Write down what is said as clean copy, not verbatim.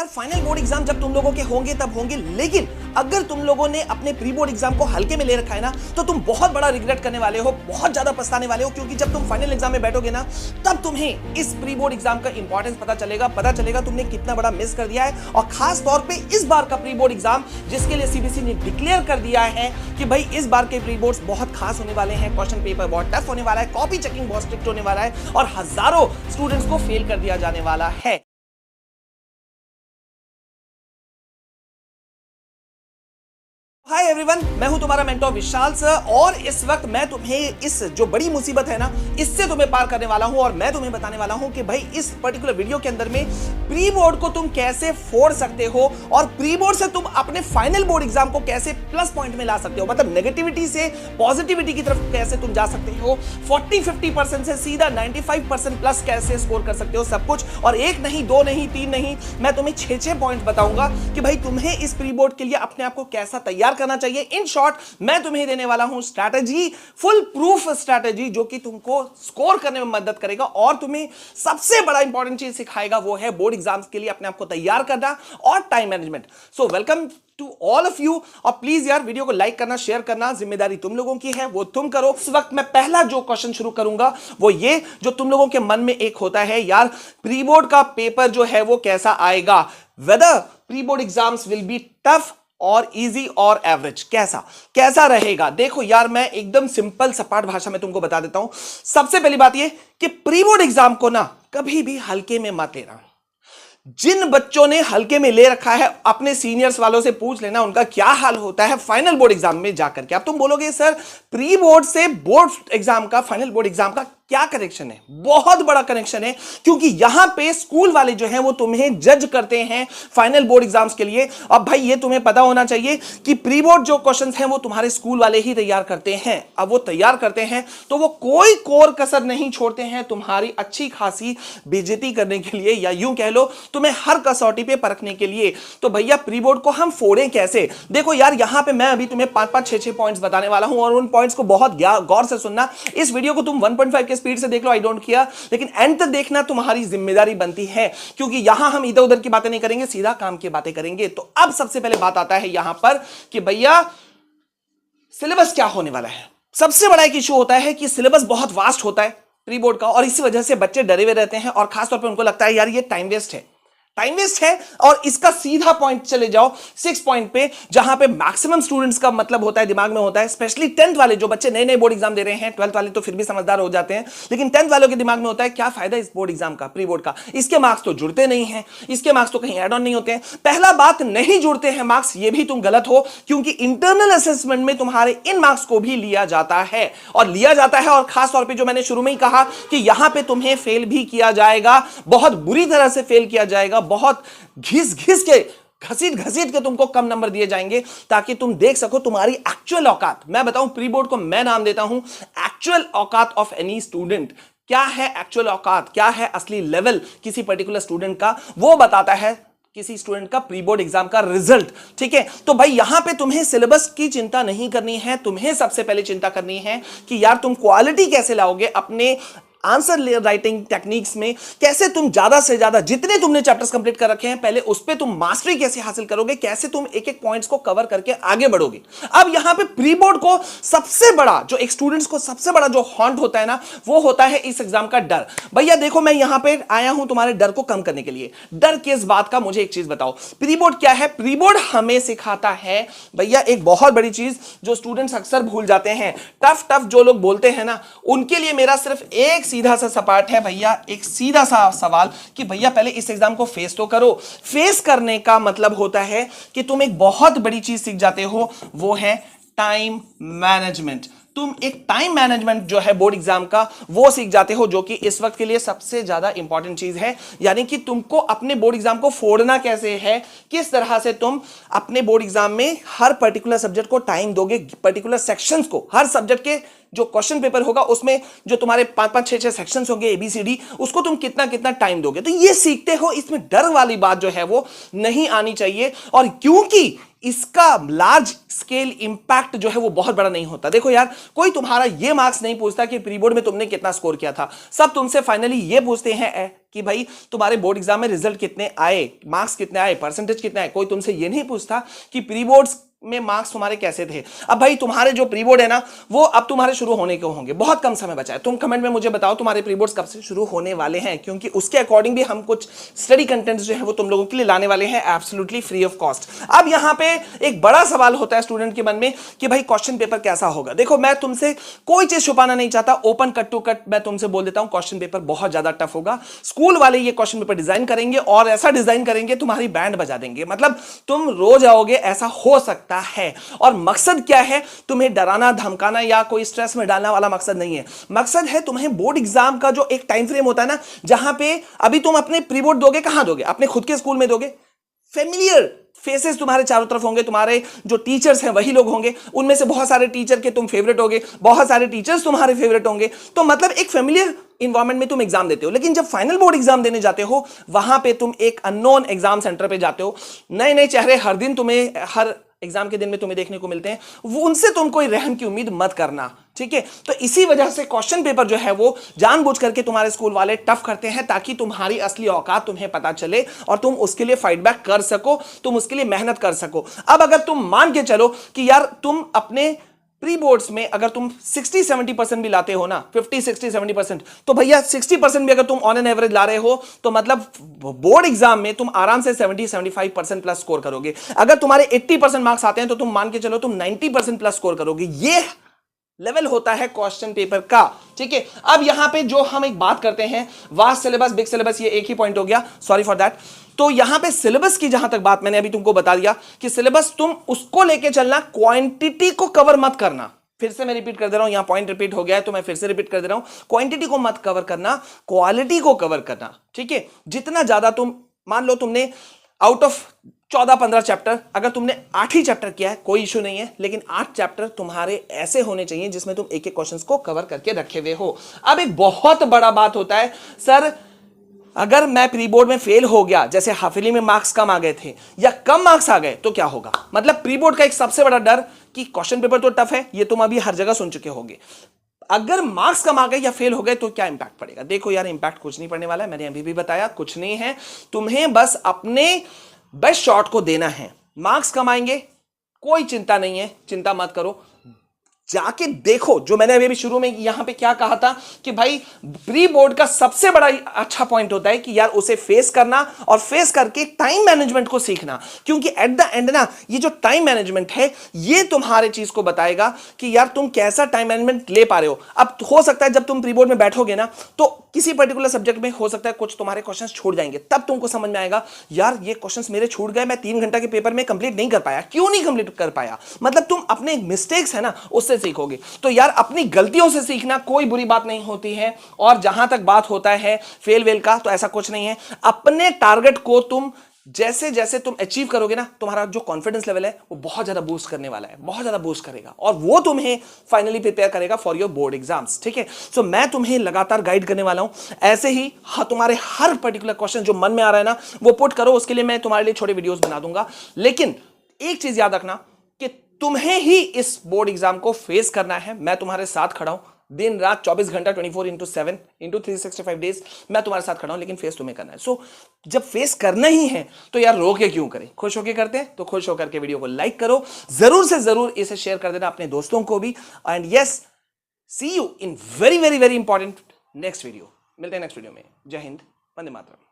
यार final board exam जब तुम लोगों के होंगे तब होंगे, लेकिन अगर तुम लोगों ने अपने प्री बोर्ड एग्जाम को हल्के में ले रखा है ना, तो तुम बहुत बड़ा रिग्रेट करने वाले हो, बहुत ज्यादा पछताने वाले हो, क्योंकि जब तुम फाइनल एग्जाम में बैठोगे ना, तब तुम्हें इस प्री बोर्ड एग्जाम का इंपॉर्टेंस पता चलेगा तुमने कितना बड़ा मिस कर दिया है। और खास तौर पे इस बार का प्री बोर्ड एग्जाम जिसके लिए सीबीएसई ने डिक्लेयर कर दिया है कि भाई इस बार के प्री बोर्ड्स बहुत खास होने वाले हैं, क्वेश्चन पेपर बहुत टफ होने वाला है, कॉपी चेकिंग बहुत स्ट्रिक्ट होने वाला है और हजारों स्टूडेंट्स को फेल कर दिया जाने वाला है। हाय एवरीवन, मैं हूं तुम्हारा मेंटोर विशाल सर और इस वक्त मैं तुम्हें इस जो बड़ी मुसीबत है ना, इससे तुम्हें पार करने वाला हूं। और मैं तुम्हें बताने वाला हूं कि भाई इस पर्टिकुलर वीडियो के अंदर में प्री बोर्ड को तुम कैसे फोड़ सकते हो और प्री बोर्ड से तुम अपने फाइनल बोर्ड एग्जाम को कैसे प्लस पॉइंट में ला सकते हो, मतलब नेगेटिविटी से पॉजिटिविटी की तरफ कैसे तुम जा सकते हो, 40-50% से सीधा 95% प्लस कैसे स्कोर कर सकते हो, सब कुछ। और एक नहीं, दो नहीं, तीन नहीं, मैं तुम्हें 6 पॉइंट बताऊंगा कि भाई तुम्हें इस प्री बोर्ड के लिए अपने आप को कैसा तैयार करना चाहिए। इन शॉर्ट मैं तुम्हें देने वाला हूं स्ट्रैटेजी, फुल प्रूफ स्ट्रैटेजी, जो कि तुमको स्कोर करने में मदद करेगा और तुम्हें सबसे बड़ा इंपॉर्टेंट चीज सिखाएगा, वो है बोर्ड एग्जाम्स के लिए अपने आप को तैयार करना और time management. So welcome to all of you. और प्लीज यार वीडियो को लाइक करना, शेयर करना, जिम्मेदारी तुम लोगों की है, वो तुम करो। इस वक्त मैं पहला जो क्वेश्चन शुरू करूंगा वो ये, जो तुम लोगों के मन में एक होता है, यार प्री बोर्ड का पेपर जो है वो कैसा आएगा, whether pre board exams will be tough और इजी और एवरेज, कैसा रहेगा। देखो यार, मैं एकदम सिंपल सपाट भाषा में तुमको बता देता हूं। सबसे पहली बात यह कि प्री बोर्ड एग्जाम को ना कभी भी हल्के में मत लेना। जिन बच्चों ने हल्के में ले रखा है, अपने सीनियर्स वालों से पूछ लेना उनका क्या हाल होता है फाइनल बोर्ड एग्जाम में जाकर के। अब तुम बोलोगे सर प्री बोर्ड से बोर्ड एग्जाम का, फाइनल बोर्ड एग्जाम का क्या कनेक्शन है? बहुत बड़ा कनेक्शन है, क्योंकि यहां पे स्कूल वाले जो हैं वो तुम्हें जज करते हैं फाइनल बोर्ड एग्जाम्स के लिए। अब भाई ये तुम्हें पता होना चाहिए कि प्री बोर्ड जो क्वेश्चंस हैं वो तुम्हारे स्कूल वाले ही तैयार करते हैं। अब वो तैयार करते हैं तो वो कोई कोर कसर नहीं छोड़ते हैं तुम्हारी अच्छी खासी बेइज्जती करने के लिए, या यूं कह लो तुम्हें हर कसौटी पे परखने के लिए। तो भैया प्री बोर्ड को हम फोड़ें कैसे? देखो यार, यहां पे मैं अभी तुम्हें 5-5, 6-6 पॉइंट्स बताने वाला हूं और उन पॉइंट्स को बहुत गौर से सुनना। इस वीडियो को तुम 1.5 के स्पीड से देख लो, आई डोंट केयर, लेकिन एंड तक देखना तुम्हारी जिम्मेदारी बनती है, क्योंकि यहां हम इधर उधर की बातें नहीं करेंगे, सीधा काम की बातें करेंगे। तो अब सबसे पहले बात आता है यहां पर कि भैया सिलेबस क्या होने वाला है। सबसे बड़ा एक इशू होता है कि सिलेबस बहुत वास्ट होता है प्री बोर्ड का, और इसी वजह से बच्चे डरे हुए रहते हैं और खासतौर पर उनको लगता है यार ये टाइम वेस्ट है। और इसका सीधा पॉइंट चले जाओ 6 पॉइंट पे, जहां पे मैक्सिमम स्टूडेंट्स का मतलब होता है, दिमाग में होता है, स्पेशली 10th वाले जो बच्चे नए नए बोर्ड एग्जाम दे रहे हैं। 12th वाले तो फिर भी समझदार हो जाते हैं, लेकिन 10th वालों के दिमाग में होता है क्या फायदा इस बोर्ड एग्जाम का, प्री बोर्ड का, इसके मार्क्स तो जुड़ते नहीं हैं, इसके मार्क्स तो कहीं एड ऑन नहीं होते हैं। पहला बात, नहीं जुड़ते हैं मार्क्स, ये भी तुम गलत हो, क्योंकि इंटरनल असेसमेंट में तुम्हारे इन मार्क्स को भी लिया जाता है और खासतौर पर जो मैंने शुरू में ही कहा कि यहां पर तुम्हें फेल भी किया जाएगा, बहुत बुरी तरह से फेल किया जाएगा, बहुत घिस के घसीट के तुमको कम नंबर दिए जाएंगे, ताकि तुम देख सको तुम्हारी एक्चुअल औकात। मैं बताऊं, प्री बोर्ड को मैं नाम देता हूं एक्चुअल औकात ऑफ एनी स्टूडेंट। क्या है एक्चुअल औकात, क्या है असली लेवल किसी पर्टिकुलर स्टूडेंट का, वो बताता है किसी स्टूडेंट का प्री बोर्ड एग्जाम का रिजल्ट। ठीक है, तो भाई यहां पे तुम्हें सिलेबस की चिंता नहीं करनी है, तुम्हें सबसे पहले चिंता करनी है कि यार तुम क्वालिटी कैसे लाओगे अपने आंसर राइटिंग टेक्निक्स में, कैसे तुम ज्यादा से ज्यादा जितने तुमने चैप्टर्स कंप्लीट कर रखे हैं पहले उस पे तुम मास्टरी कैसे हासिल करोगे, कैसे तुम एक एक पॉइंट्स को कवर करके आगे बढ़ोगे। अब यहां पे प्री बोर्ड को सबसे बड़ा जो एक स्टूडेंट्स को सबसे बड़ा जो हॉन्ट होता है ना, वो होता है इस एग्जाम का डर। भैया देखो, मैं यहां पे आया हूं तुम्हारे डर को कम करने के लिए। डर किस बात का, मुझे एक चीज बताओ, प्री बोर्ड क्या है? प्री बोर्ड हमें सिखाता है भैया एक बहुत बड़ी चीज जो स्टूडेंट्स अक्सर भूल जाते हैं। टफ जो लोग बोलते हैं ना, उनके लिए मेरा सिर्फ एक सीधा सा सपाट है भैया, एक सीधा सा सवाल कि भैया पहले इस एग्जाम को फेस तो करो। फेस करने का मतलब होता है कि तुम एक बहुत बड़ी चीज सीख जाते हो, वो है टाइम मैनेजमेंट। तुम एक टाइम मैनेजमेंट जो है बोर्ड एग्जाम का, वो सीख जाते हो, जो कि इस वक्त के लिए सबसे ज्यादा इंपॉर्टेंट चीज है। यानी कि तुमको अपने बोर्ड एग्जाम को फोड़ना कैसे है, किस तरह से तुम अपने बोर्ड एग्जाम में हर पर्टिकुलर सब्जेक्ट को टाइम दोगे, पर्टिकुलर सेक्शंस को, हर सब्जेक्ट के जो क्वेश्चन पेपर होगा उसमें जो तुम्हारे 5-5, 6-6 सेक्शंस होंगे ABCD, उसको तुम कितना टाइम दोगे। तो ये सीखते हो, इसमें डर वाली बात जो है वो नहीं आनी चाहिए, और क्योंकि इसका लार्ज स्केल इंपैक्ट जो है वो बहुत बड़ा नहीं होता। देखो यार, कोई तुम्हारा ये मार्क्स नहीं पूछता कि प्री बोर्ड में तुमने कितना स्कोर किया था, सब तुमसे फाइनली ये पूछते हैं कि भाई तुम्हारे बोर्ड एग्जाम में रिजल्ट कितने आए, मार्क्स कितने आए, परसेंटेज कितने आए। कोई तुमसे ये नहीं पूछता कि प्री बोर्ड्स में मार्क्स तुम्हारे कैसे थे। अब भाई तुम्हारे जो प्री बोर्ड है ना, वो अब तुम्हारे शुरू होने के होंगे, बहुत कम समय बचा है। तुम कमेंट में मुझे बताओ तुम्हारे प्री बोर्ड्स कब से शुरू होने वाले हैं, क्योंकि उसके अकॉर्डिंग भी हम कुछ स्टडी कंटेंट्स जो है वो तुम लोगों के लिए लाने वाले हैं एब्सोल्युटली फ्री ऑफ कॉस्ट। अब यहां पे एक बड़ा सवाल होता है स्टूडेंट के मन में कि भाई क्वेश्चन पेपर कैसा होगा। देखो मैं तुमसे कोई चीज छुपाना नहीं चाहता, ओपन कट टू कट मैं तुमसे बोल देता हूं, क्वेश्चन पेपर बहुत ज्यादा टफ होगा। स्कूल वाले ये क्वेश्चन पेपर डिजाइन करेंगे और ऐसा डिजाइन करेंगे तुम्हारी बैंड बजा देंगे, मतलब तुम रो जाओगे, ऐसा हो सकता है। और मकसद क्या है, तुम्हें डराना धमकाना या कोई स्ट्रेस में डालना वाला मकसद नहीं है। मकसद है तुम्हें बोर्ड एग्जाम का जो एक टाइम फ्रेम होता है ना, जहां पे अभी तुम अपने प्री बोर्ड दोगे, कहां दोगे, अपने खुद के स्कूल में दोगे। फेमिलियर फेसेस तुम्हारे चारों तरफ होंगे, तुम्हारे जो टीचर्स हैं वही लोग होंगे, उनमें से बहुत सारे टीचर के तुम फेवरेट होगे, बहुत सारे टीचर्स तुम्हारे फेवरेट होंगे। तो मतलब एक फेमिलियर इन्वायरमेंट में तुम एग्जाम देते हो। लेकिन जब फाइनल बोर्ड एग्जाम देने जाते हो, वहां पे तुम एक अननोन एग्जाम सेंटर पे जाते हो। नए नए चेहरे हर दिन तुम्हें, हर एग्जाम के दिन में तुम्हें देखने को मिलते हैं, वो उनसे तुम कोई रहम की उम्मीद मत करना, ठीक है। तो इसी वजह से क्वेश्चन पेपर जो है वो जानबूझ करके तुम्हारे स्कूल वाले टफ करते हैं, ताकि तुम्हारी असली औकात तुम्हें पता चले और तुम उसके लिए फाइट बैक कर सको, तुम उसके लिए मेहनत कर सको। अब अगर तुम मान के चलो कि यार तुम अपने प्री बोर्ड्स में अगर तुम 60-70% भी लाते हो ना, 50-60-70%, तो भैया 60% भी अगर तुम ऑन एन एवरेज ला रहे हो, तो मतलब बोर्ड एग्जाम में तुम आराम से 70-75% प्लस स्कोर करोगे। अगर तुम्हारे 80% मार्क्स आते हैं तो तुम मान के चलो तुम 90% प्लस स्कोर करोगे। ये लेवल होता है क्वेश्चन पेपर का, ठीक है। अब यहां पे जो हम एक बात करते हैं, वास्ट सिलेबस, बिग सिलेबस, ये एक ही पॉइंट हो गया, सॉरी फॉर दैट। तो यहां पे सिलेबस की जहां तक बात मैंने अभी तुमको बता दिया कि सिलेबस तुम उसको लेके चलना, क्वांटिटी को कवर मत करना। फिर से मैं रिपीट कर दे रहा हूं, यहां पॉइंट रिपीट हो गया है तो मैं फिर से रिपीट कर दे रहा हूं, क्वांटिटी को मत कवर करना, क्वालिटी को कवर करना, ठीक है। जितना ज्यादा तुम, मान लो तुमने आउट ऑफ 14-15 चैप्टर अगर तुमने 8 ही चैप्टर किया है, कोई इशू नहीं है, लेकिन 8 चैप्टर तुम्हारे ऐसे होने चाहिए जिसमें तुम एक एक क्वेश्चंस को कवर करके रखे हुए हो। अब एक बहुत बड़ा बात होता है, सर अगर मैं प्री बोर्ड में फेल हो गया, जैसे हाफिली में मार्क्स कम आ गए थे या कम मार्क्स आ गए, तो क्या होगा। मतलब प्री बोर्ड का एक सबसे बड़ा डर कि क्वेश्चन पेपर तो टफ है, ये तुम अभी हर जगह सुन चुके होंगे, अगर मार्क्स कम आ गए या फेल हो गए तो क्या इंपैक्ट पड़ेगा। देखो यार, इंपैक्ट कुछ नहीं पड़ने वाला है, मैंने अभी भी बताया कुछ नहीं है। तुम्हें बस अपने बेस्ट शॉट को देना है। मार्क्स कम आएंगे, कोई चिंता नहीं है, चिंता मत करो, जाके देखो। जो मैंने अभी शुरू में यहां पे क्या कहा था कि भाई प्री बोर्ड का सबसे बड़ा अच्छा पॉइंट होता है कि यार उसे फेस करना और फेस करके टाइम मैनेजमेंट को सीखना, क्योंकि एट द एंड ना ये जो टाइम मैनेजमेंट है ये तुम्हारे चीज को बताएगा कि यार तुम कैसा टाइम मैनेजमेंट ले पा रहे हो। अब हो सकता है जब तुम प्री बोर्ड में बैठोगे ना, तो किसी पर्टिकुलर सब्जेक्ट में हो सकता है कुछ तुम्हारे क्वेश्चंस छूट जाएंगे, तब तुमको समझ में आएगा यार ये क्वेश्चंस मेरे छूट गए, मैं 3 घंटा के पेपर में कंप्लीट नहीं कर पाया। क्यों नहीं कंप्लीट कर पाया, मतलब तुम अपने मिस्टेक्स है ना उससे सीखोगे। तो यार अपनी गलतियों से सीखना कोई बुरी बात नहीं होती है। और जहां तक बात होता है फेल वेल का, तो ऐसा कुछ नहीं है। अपने टारगेट को तुम जैसे जैसे तुम अचीव करोगे ना, तुम्हारा जो कॉन्फिडेंस लेवल है वो बहुत ज्यादा बूस्ट करने वाला है, बहुत ज्यादा बूस्ट करेगा, और वो तुम्हें फाइनली प्रिपेयर करेगा फॉर योर बोर्ड एग्जाम्स, ठीक है। सो मैं तुम्हें लगातार गाइड करने वाला हूं ऐसे ही। हाँ, तुम्हारे हर पर्टिकुलर क्वेश्चन जो मन में आ रहा है ना वो पुट करो, उसके लिए मैं तुम्हारे लिए छोटे वीडियोस बना दूंगा। लेकिन एक चीज याद रखना कि तुम्हें ही इस बोर्ड एग्जाम को फेस करना है। मैं तुम्हारे साथ खड़ा हूं दिन रात 24 घंटा 24/7 इंटू 365 डेज मैं तुम्हारे साथ खड़ा हूं, लेकिन फेस तुम्हें करना है। सो जब फेस करना ही है तो यार रो के क्यों करें, खुश होके करते हैं। तो खुश होकर के वीडियो को लाइक करो, जरूर से जरूर इसे शेयर कर देना अपने दोस्तों को भी। And yes, see you in very very very important next video. मिलते हैं नेक्स्ट वीडियो में। जय हिंद, वंदे मातरम।